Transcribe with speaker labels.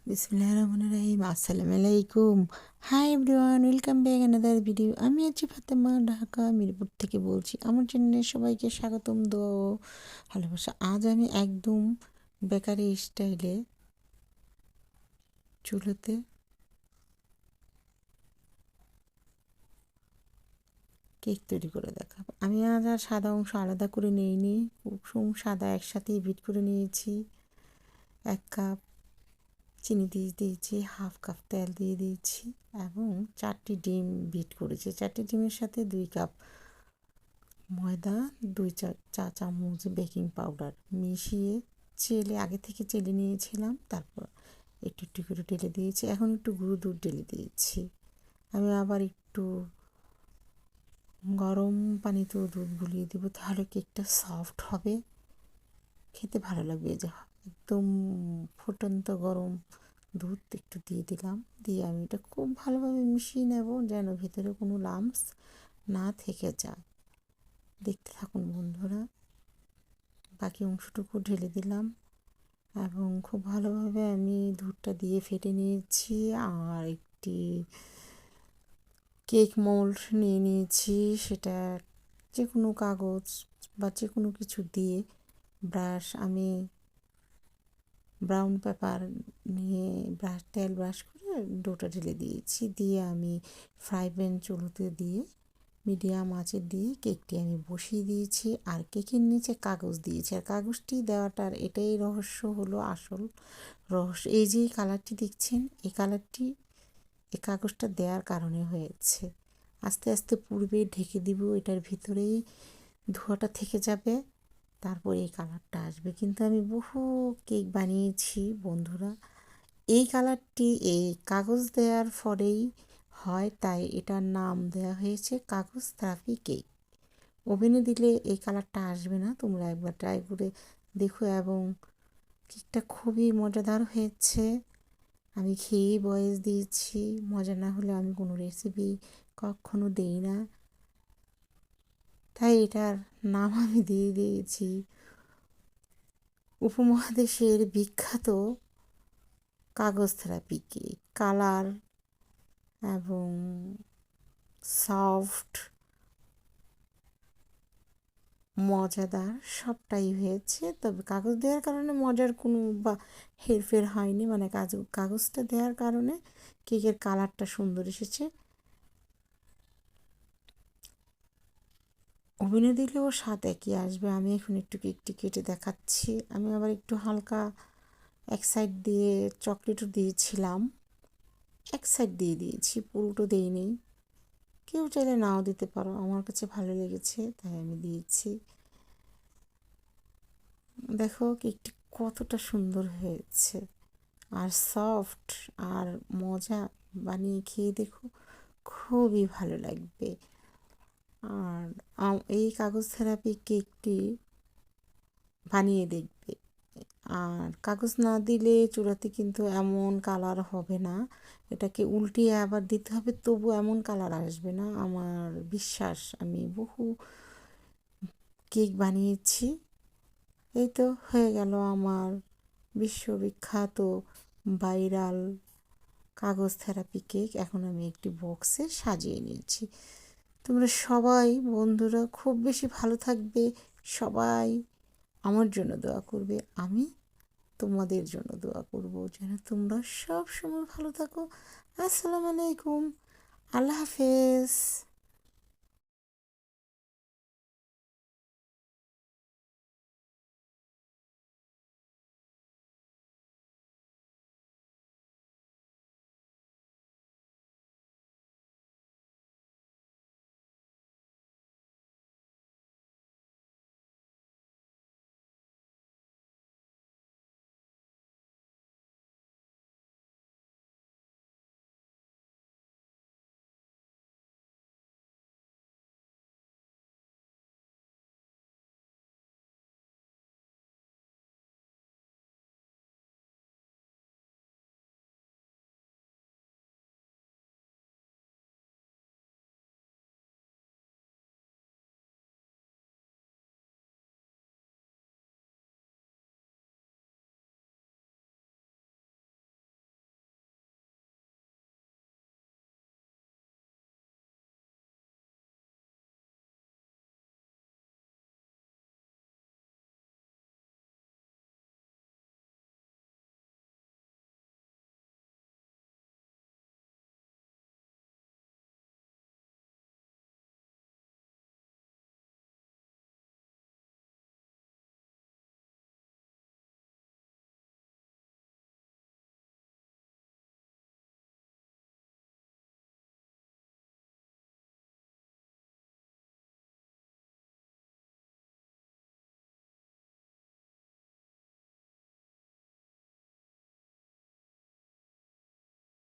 Speaker 1: বিসমিল্লাহির রহমানির রহিম। আসসালামু আলাইকুম। Hi everyone, welcome back another video. আমি আছি ফাতেমা, ঢাকা মিরপুর থেকে বলছি। আমার চ্যানেলে সবাইকে স্বাগতম, দোয়া ও ভালোবাসা। আজ আমি একদম বেকারি স্টাইলে চুলোতে কেক তৈরি করে দেখাবো। আমি আজ আর সাদা অংশ আলাদা করে নিইনি, কুসুম সাদা একসাথেই বিট করে নিয়েছি। 1 কাপ চিনি দিয়ে দিয়েছি, হাফ কাপ তেল দিয়ে দিয়েছি এবং 4টি ডিম বিট করেছি। 4টি ডিমের সাথে 2 কাপ ময়দা, 2 চা চামচ বেকিং পাউডার মিশিয়ে আগে থেকে চেলে নিয়েছিলাম। তারপর একটু একটু করে ঢেলে দিয়েছি। এখন একটু গুঁড়ো দুধ ঢেলে দিয়েছি। আমি আবার একটু গরম পানিতেও দুধ গুলিয়ে দেবো, তাহলে কেকটা সফট হবে, খেতে ভালো লাগবে। যে একদম ফুটন্ত গরম দুধ একটু দিয়ে দিলাম, দিয়ে আমি এটা খুব ভালোভাবে মিশিয়ে নেব যেন ভেতরে কোনো লাম্পস না থেকে যায়। দেখতে থাকুন বন্ধুরা। বাকি অংশটুকু ঢেলে দিলাম এবং খুব ভালোভাবে আমি দুধটা দিয়ে ফেটে নিয়েছি। আর একটি কেক মোল্ড নিয়ে নিয়েছি, সেটা যে কোনো কাগজ বা যে কোনো কিছু দিয়ে আমি ব্রাউন পেপার নিয়ে তেল ব্রাশ করে ডোটা ঢেলে দিয়েছি। দিয়ে আমি ফ্রাই প্যান চুলোতে দিয়ে মিডিয়াম আঁচে দিয়ে কেকটি আমি বসিয়ে দিয়েছি। আর কেকের নিচে কাগজ দিয়েছি, আর কাগজটি দেওয়াটার এটাই রহস্য, হলো আসল রহস্য। এই যে কালারটি দেখছেন, এই কালারটি এই কাগজটা দেওয়ার কারণে হয়েছে। আস্তে আস্তে পূর্বে ঢেকে দিব, এটার ভিতরেই ধোঁয়াটা থেকে যাবে, তারপর এই কালারটা আসবে। কিন্তু আমি বহু কেক বানিয়েছি বন্ধুরা, এই কালারটি এই কাগজ দেওয়ার ফলেই হয়, তাই এটার নাম দেওয়া হয়েছে কাগজ থেরাপি কেক। ওভেনে দিলে এই কালারটা আসবে না, তোমরা একবার ট্রাই করে দেখো। এবং কেকটা খুবই মজাদার হয়েছে। আমি খেয়েই ভয়েস দিয়েছি, মজা না হলে আমি কোনো রেসিপি কখনো দেই না, তাই এটার নাম আমি দিয়ে দিয়েছি উপমহাদেশের বিখ্যাত কাগজ থেরাপি কেক। কালার এবং সফট, মজাদার সবটাই হয়েছে। তবে কাগজ দেওয়ার কারণে মজার কোনো বা হেরফের হয়নি, মানে কাগজটা দেওয়ার কারণে কেকের কালারটা সুন্দর এসেছে। ওভেনে দিলেও স্বাদ একই আসবে। আমি এখন একটু কেকটি কেটে দেখাচ্ছি। আমি আবার একটু হালকা এক সাইড দিয়ে চকলেটও দিয়েছিলাম, এক সাইড দিয়ে দিয়েছি, পুরোটো দেইনি। কেউ চাইলে নাও দিতে পারো, আমার কাছে ভালো লেগেছে তাই আমি দিয়েছি। দেখো কেকটি কতটা সুন্দর হয়েছে আর সফট আর মজা। বানিয়ে খেয়ে দেখো, খুবই ভালো লাগবে। আর এই কাগজ থেরাপি কেকটি বানিয়ে দেখবে। আর কাগজ না দিলে চূড়াতে কিন্তু এমন কালার হবে না, এটাকে উল্টিয়ে আবার দিতে হবে, তবু এমন কালার আসবে না। আমার বিশ্বাস, আমি বহু কেক বানিয়েছি। এই তো হয়ে গেল আমার বিশ্ববিখ্যাত ভাইরাল কাগজ থেরাপি কেক। এখন আমি একটি বক্সে সাজিয়ে নিয়েছি। তোমরা সবাই বন্ধুরা খুব বেশি ভালো থাকবে, সবাই আমার জন্য দোয়া করবে, আমি তোমাদের জন্য দোয়া করব যেন তোমরা সব সময় ভালো থাকো। আসসালামু আলাইকুম, আল্লাহ হাফেজ।